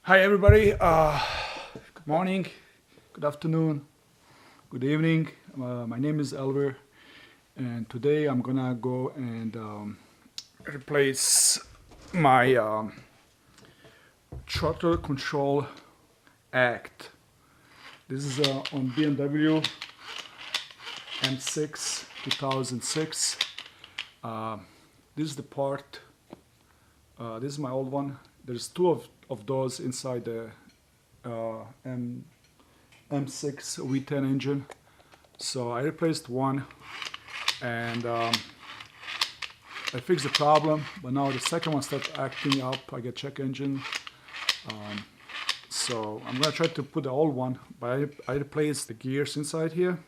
Hi everybody, good morning, good afternoon, good evening. My name is Elver and today I'm gonna go and replace my throttle control act. This is on BMW M6 2006. This is the part, this is my old one. There's two of those inside the M6 V10 engine. So I replaced one and I fixed the problem, but now the second one starts acting up. I get check engine. So I'm gonna try to put the old one, but I replaced the gears inside here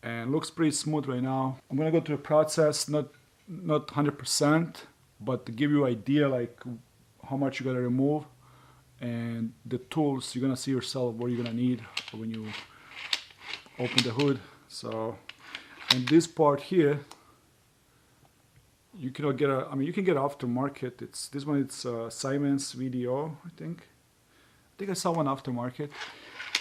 and looks pretty smooth right now. I'm gonna go through the process, not 100%, but to give you an idea like how much you gotta remove and the tools you're gonna see yourself what you're gonna need when you open the hood. So, and this part here, you cannot get you can get aftermarket. This one. It's Siemens VDO, I think I saw one aftermarket.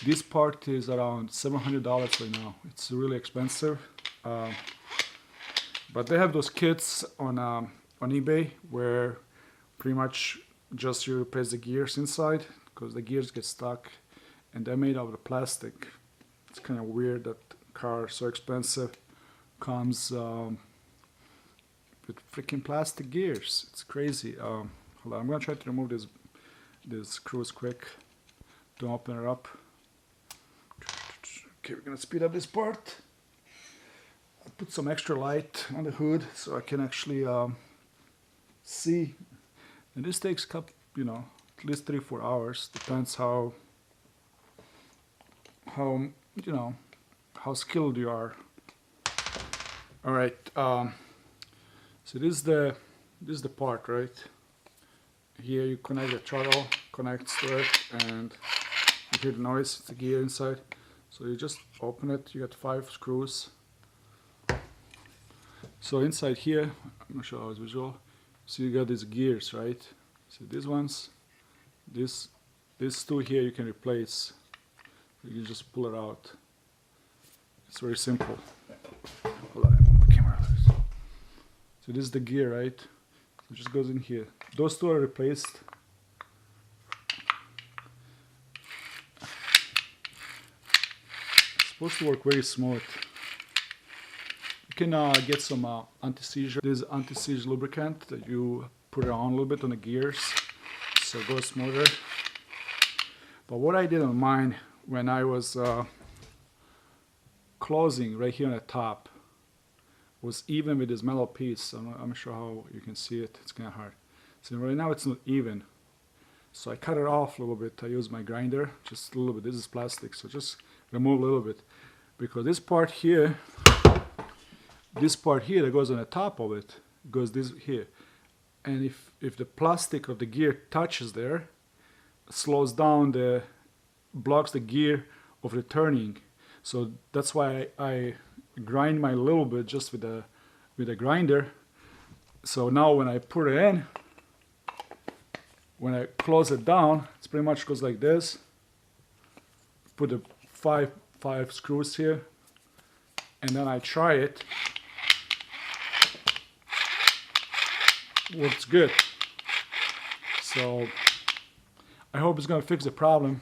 This part is around $700 right now. It's really expensive, but they have those kits on eBay where pretty much just you replace the gears inside because the gears get stuck and they're made out of plastic. It's kind of weird that car so expensive comes with freaking plastic gears. It's crazy. Hold on, I'm gonna try to remove these screws quick. Don't open it up. Okay, we're gonna speed up this part. I'll put some extra light on the hood so I can actually see. And this takes at least 3-4 hours. Depends how skilled you are. All right. So this is the part, right? Here you connect the throttle, connects to it, and you hear the noise. It's the gear inside. So you just open it. You got 5 screws. So inside here, I'm gonna show how it's visual. So you got these gears, right? So these ones, these two here you can replace. You can just pull it out. It's very simple. Hold on, I move my camera. So this is the gear, right? So it just goes in here. Those two are replaced. It's supposed to work very smooth. You can get some anti-seizure. There's anti-seizure lubricant that you put it on a little bit on the gears so it goes smoother. But what I did on mine when I was closing right here on the top was even with this metal piece. I'm not sure how you can see it. It's kind of hard. So right now it's not even. So I cut it off a little bit. I use my grinder just a little bit. This is plastic, so just remove a little bit because this part here that goes on the top of it goes this here, and if the plastic of the gear touches there, slows down blocks the gear of returning. So that's why I grind mine a little bit just with a grinder. So now when I put it in, when I close it down, it pretty much goes like this. Put the five screws here, and then I try it. Works good. So I hope it's gonna fix the problem.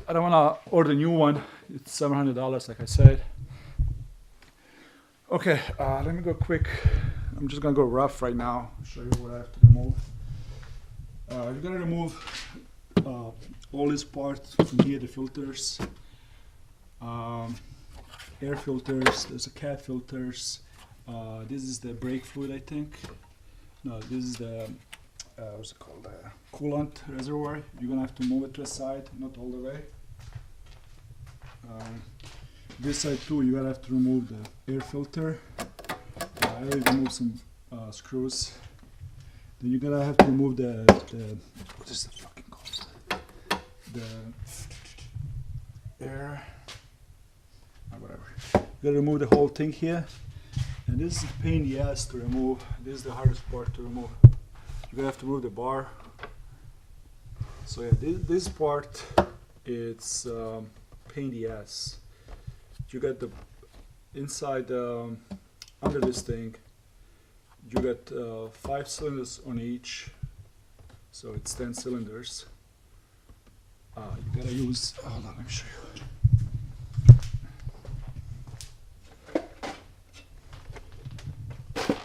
I don't wanna order a new one. It's $700, like I said. Okay, let me go quick. I'm just gonna go rough right now. Show you what I have to remove. You're gonna remove all these parts from here, the filters, air filters. There's a cat filters. This is the brake fluid, I think. No, this is the what's it called? Coolant reservoir. You're gonna have to move it to the side, not all the way. This side too, you're gonna have to remove the air filter. I already removed some screws. Then you're gonna have to remove the what is the fucking called? The air. Whatever. You gotta remove the whole thing here. And this is a pain in the ass to remove. This is the hardest part to remove. You're gonna have to remove the bar. So yeah, this part, it's pain in the ass. You got the inside under this thing. You got 5 cylinders on each, so it's 10 cylinders. You gotta use. Hold on, let me show you.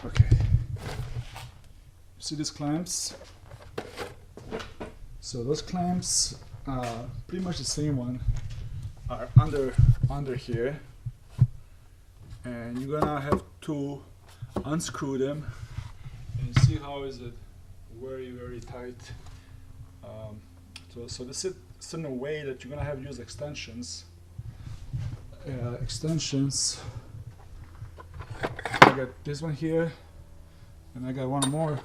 Okay. You see these clamps? So those clamps, pretty much the same one, are under here, and you're gonna have to unscrew them and see how is it very tight. So this is in a way that you're gonna have to use extensions. I got this one here, and I got one more.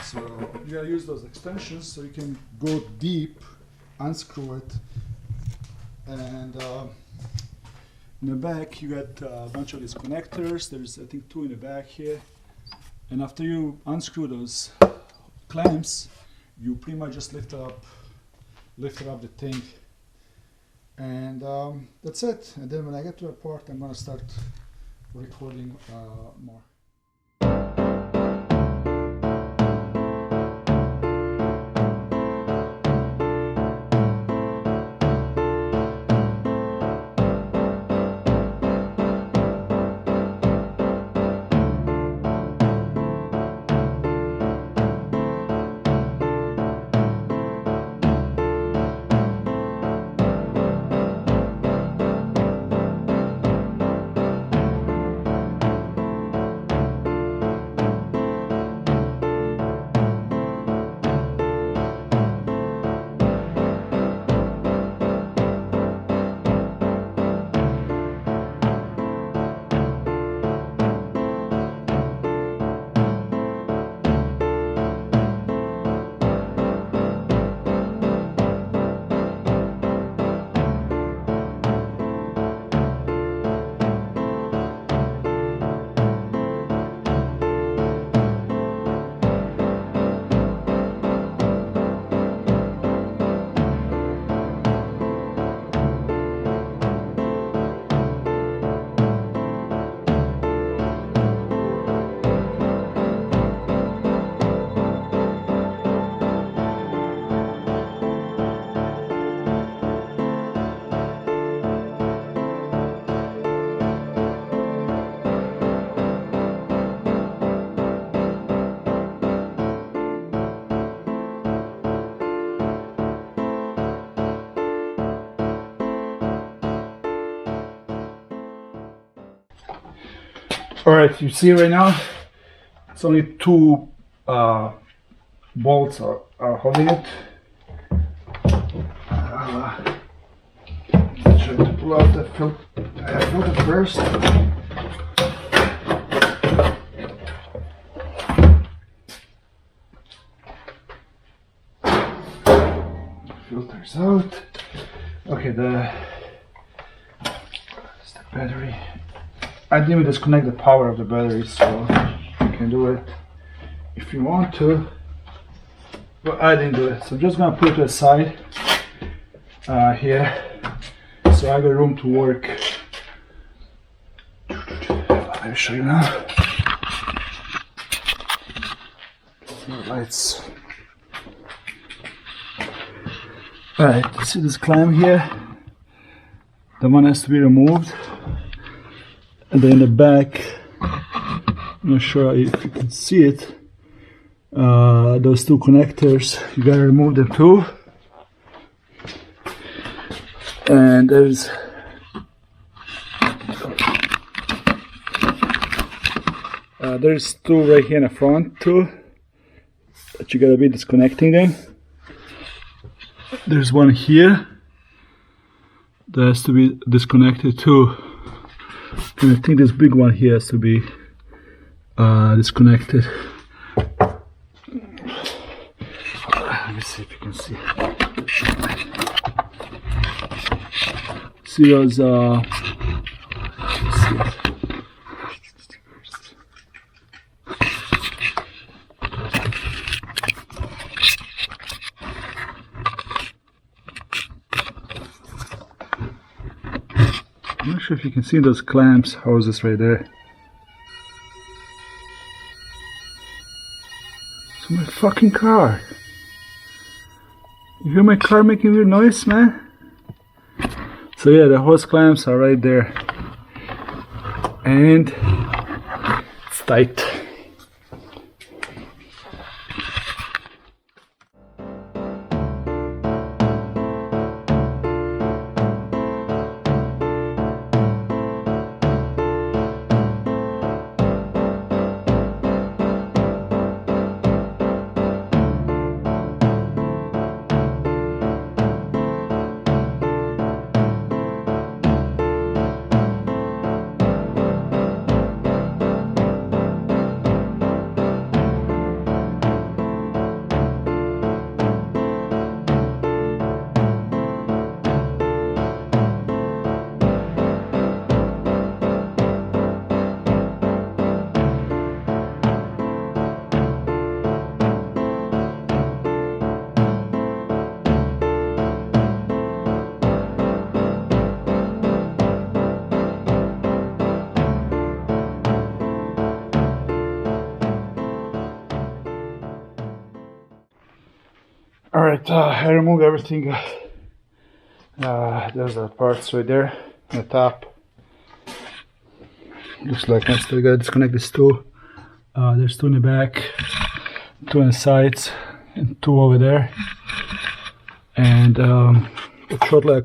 So you gotta use those extensions so you can go deep, unscrew it, and in the back you got a bunch of these connectors. There's I think 2 in the back here, and after you unscrew those clamps, you pretty much just lift up the thing, and that's it. And then when I get to that part, I'm gonna start recording more. Alright, you see right now, it's only 2 bolts are holding it. Try to pull out the filter first. Filters out. Okay, that's the battery. I didn't disconnect the power of the battery, so you can do it if you want to, but I didn't do it. So I'm just gonna put it to the side here, so I got room to work. Let me show you now. Lights. Alright, you see this clamp here? The one has to be removed. And then in the back, I'm not sure if you can see it, those 2 connectors, you gotta remove them too. And there's there's 2 right here in the front too, but you gotta be disconnecting them. There's one here that has to be disconnected too. And I think this big one here has to be disconnected. Let me see if you can see. See those sure if you can see those clamps hoses right there. It's my fucking car. You hear my car making weird noise, man? So yeah, the hose clamps are right there. And it's tight. Alright, I removed everything. There's the parts right there on the top. Looks like I still gotta disconnect these two. There's two in the back, two on the sides, and two over there. And the throttle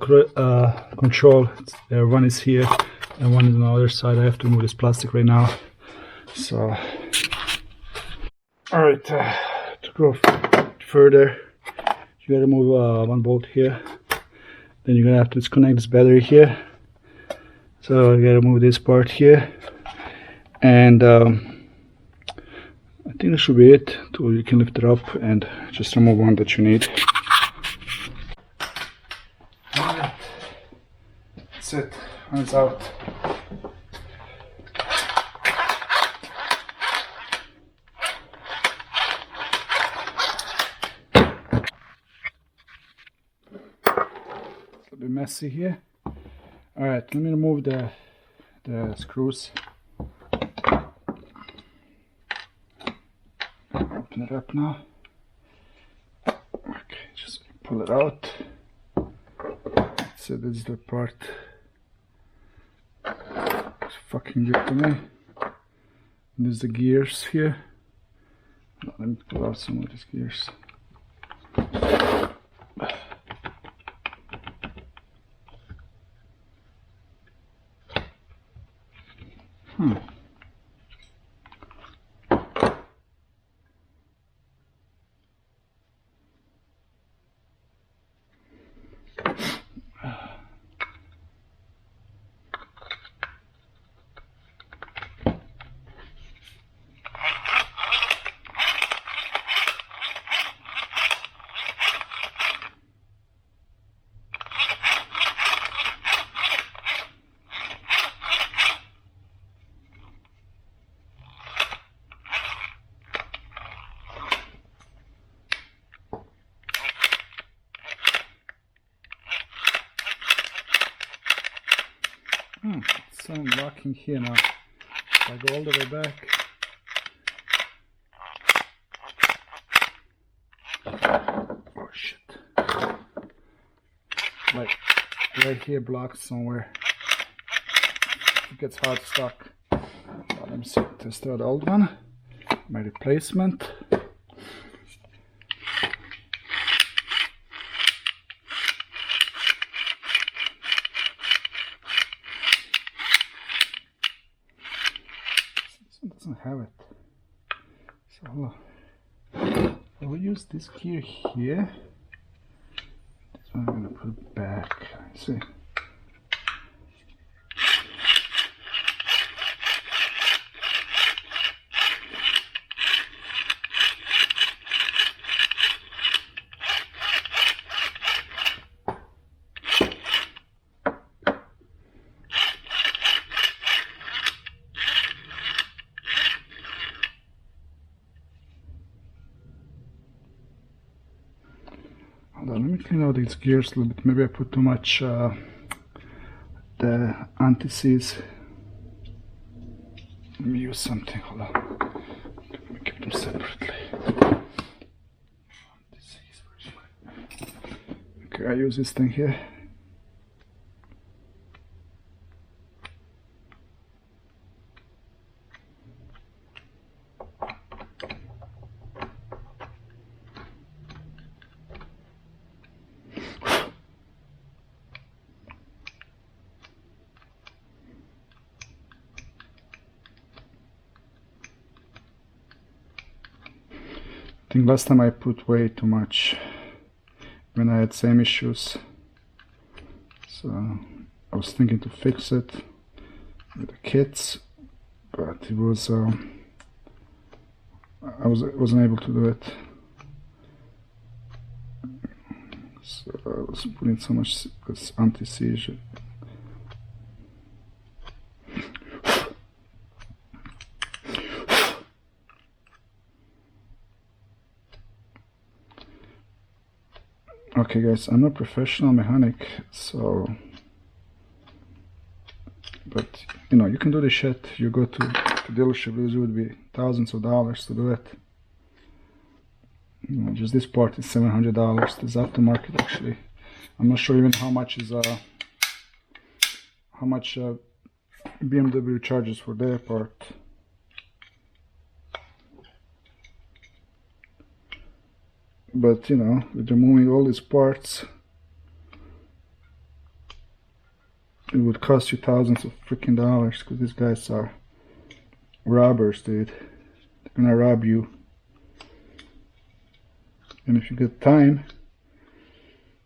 control, one is here and one is on the other side. I have to remove this plastic right now. So, alright, to go further, you gotta remove one bolt here. Then you're gonna have to disconnect this battery here. So you gotta move this part here. And I think that should be it. So you can lift it up and just remove one that you need. Alright. That's it. One's out. A bit messy here. Alright, let me remove the screws. Open it up now. Okay, just pull it out. So this is the part. It's fucking good to me. And there's the gears here. Let me pull out some of these gears. It's unlocking here now. If I go all the way back. Oh shit. Like right here blocked somewhere. It gets hard stuck. Let me see. Test out the old one. My replacement. Doesn't have it. So hold on. I will use this gear here. This one I'm gonna put back. See. Let me clean out these gears a little bit. Maybe I put too much the the anti-seize. Let me use something, hold on. Let me keep them separately. Okay, I use this thing here. I think last time I put way too much when I had same issues, so I was thinking to fix it with the kits, but it was I wasn't able to do it, so I was putting so much this anti-seize. Okay guys, I'm not a professional mechanic, so, but you know, you can do this shit. You go to the dealership, it would be thousands of dollars to do it. You know, just this part is $700. This aftermarket actually. I'm not sure even how much is BMW charges for their part. But you know, with removing all these parts, it would cost you thousands of freaking dollars, because these guys are robbers, dude. They're gonna rob you. And if you get time,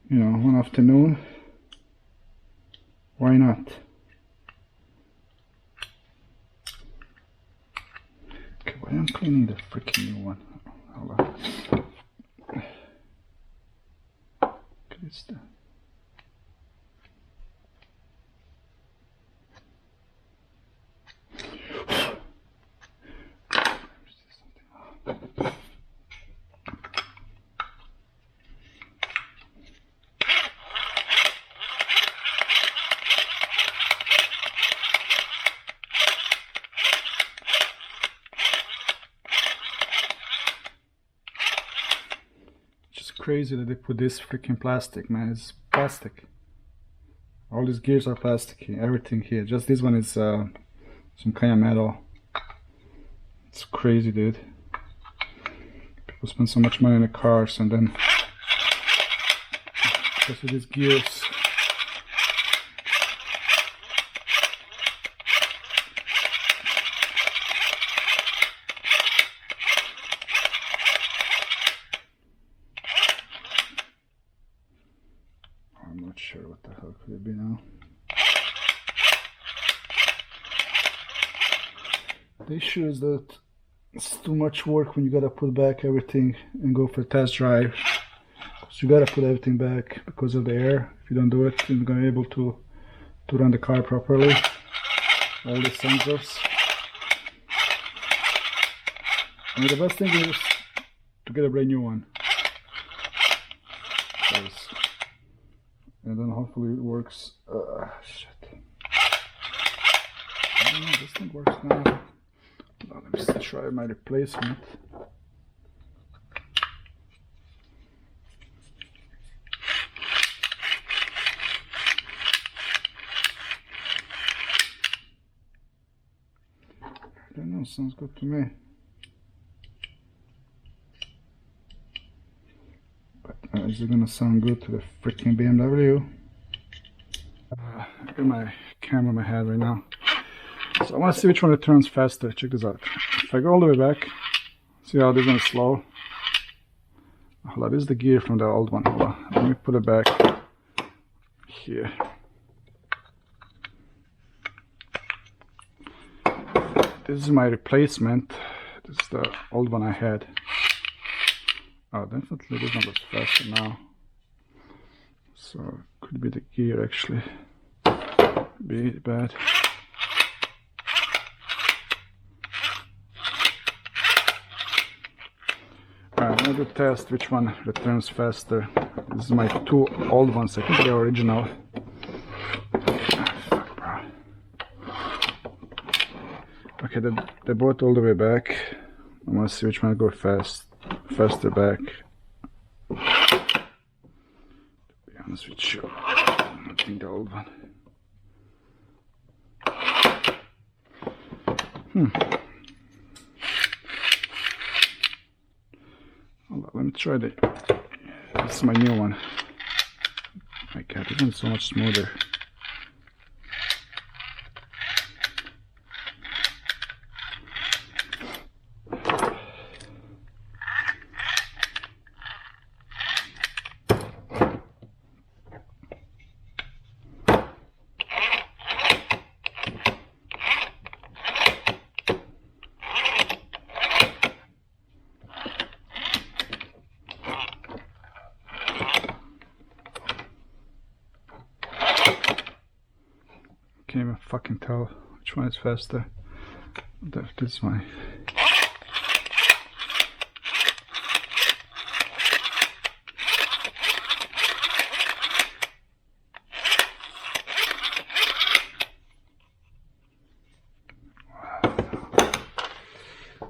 you know, one afternoon, why not? Okay, why am I cleaning the freaking new one? Hold on. It's the crazy that they put this freaking plastic, man. It's plastic. All these gears are plastic here, everything here. Just this one is some kind of metal. It's crazy, dude. People spend so much money on the cars, and then just with these gears. I'm not sure what the hell could it be now. The issue is that it's too much work when you gotta put back everything and go for a test drive. So you gotta put everything back because of the air. If you don't do it, you're not gonna be able to run the car properly. All the sensors. I mean, the best thing is to get a brand new one. And then hopefully it works. Shit. I don't know, this thing works now. Now let me just try my replacement. I don't know, sounds good to me. Is it gonna sound good to the freaking BMW? I got my camera in my head right now. So I want to see which one returns faster. Check this out. If I go all the way back, see how this one is slow? Hold on, this is the gear from the old one. Hold on. Let me put it back here. This is my replacement. This is the old one I had. Oh, definitely this one goes faster now. So could be the gear actually. Be bad. Alright, I'm going to test which one returns faster. This is my two old ones. I think they're original. Fuck. Okay, they're both all the way back. I want to see which one go faster back. To be honest with you, I think the old one. Hold on, let me try this is my new one. My God, this one's so much smoother. Can't even fucking tell which one is faster. This one.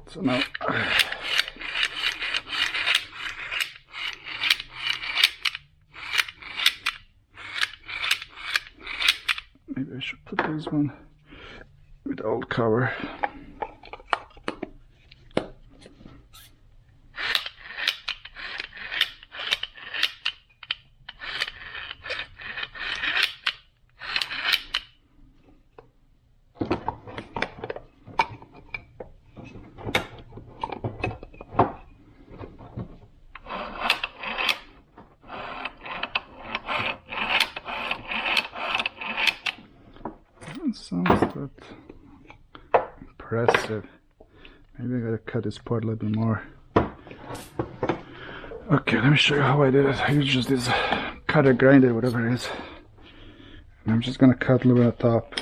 So now maybe I should put this one with the old cover. Sounds that impressive. Maybe I gotta cut this part a little bit more. Okay, let me show you how I did it. I use just this cutter grinder, whatever it is. And I'm just gonna cut a little bit at the top.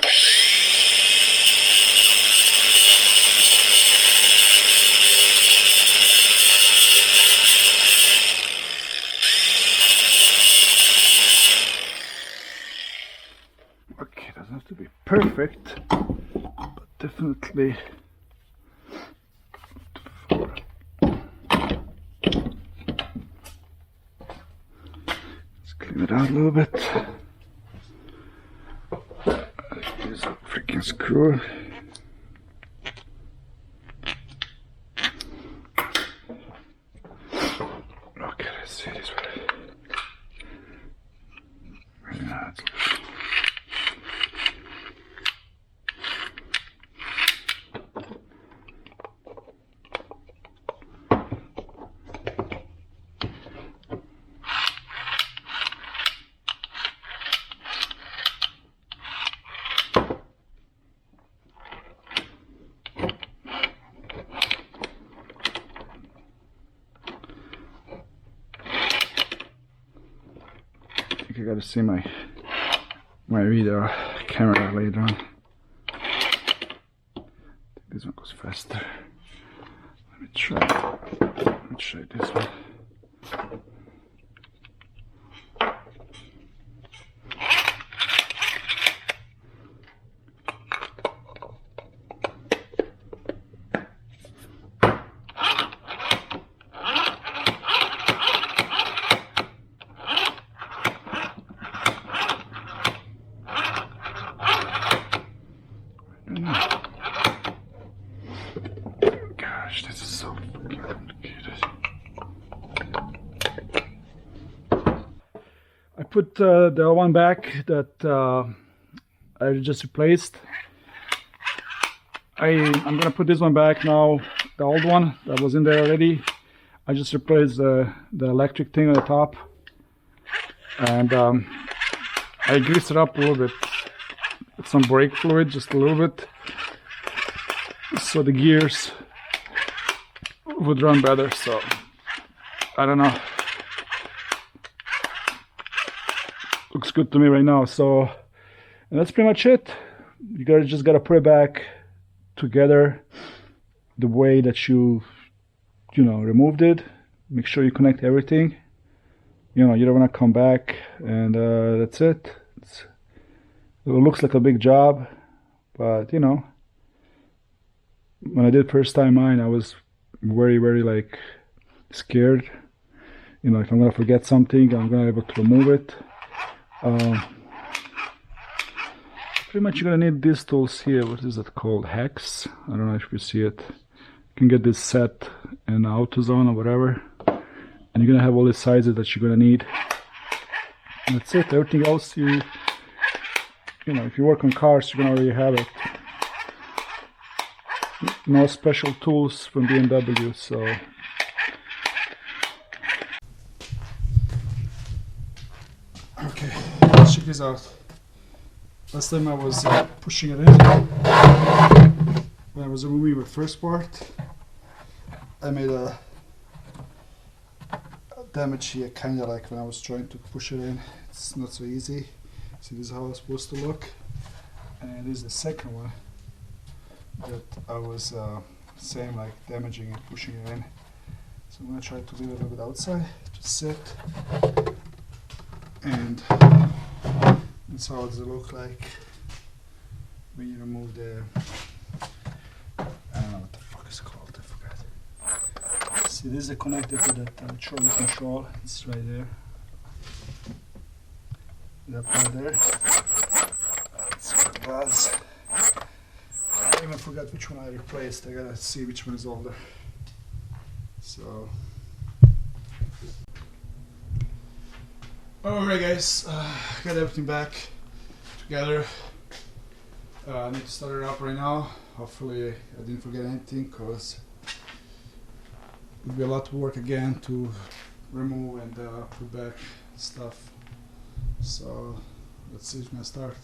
Okay, doesn't have to be perfect, but definitely. Let's clean it out a little bit. Use a freaking screw. Okay, let's see this way. Yeah, it's I gotta see my video camera later on. I think this one goes faster. Let me try this one. Gosh, this is so fucking complicated. I put the one back that I just replaced. I'm gonna put this one back now, the old one that was in there already. I just replaced the electric thing on the top, and I greased it up a little bit with some brake fluid, just a little bit, so the gears would run better. So I don't know, looks good to me right now. So and that's pretty much it. You just gotta put it back together the way that you removed it. Make sure you connect everything. You don't want to come back, and that's it. It looks like a big job, but when I did first time mine, I was very like scared. You know, if I'm gonna forget something, I'm gonna be able to remove it. Pretty much you're gonna need these tools here. What is that called? Hex? I don't know if you see it. You can get this set in AutoZone or whatever. And you're gonna have all the sizes that you're gonna need. And that's it. Everything else you know, if you work on cars, you're gonna already have it. No special tools from BMW, so. Okay, let's check this out. Last time I was pushing it in, when I was removing the first part, I made a damage here, kind of like when I was trying to push it in. It's not so easy. See, this is how it's supposed to look. And this is the second one that I was same like damaging and pushing it in. So I'm gonna try to leave it a little bit outside to sit, and that's how does it look like when you remove the, I don't know what the fuck it's called, I forgot. See, this is connected to that throttle control. It's right there. That part there. That's what it does. I even forgot which one I replaced. I gotta see which one is older. So. Alright guys, got everything back together. I need to start it up right now. Hopefully I didn't forget anything, because it would be a lot of work again to remove and put back stuff. So let's see who's gonna start.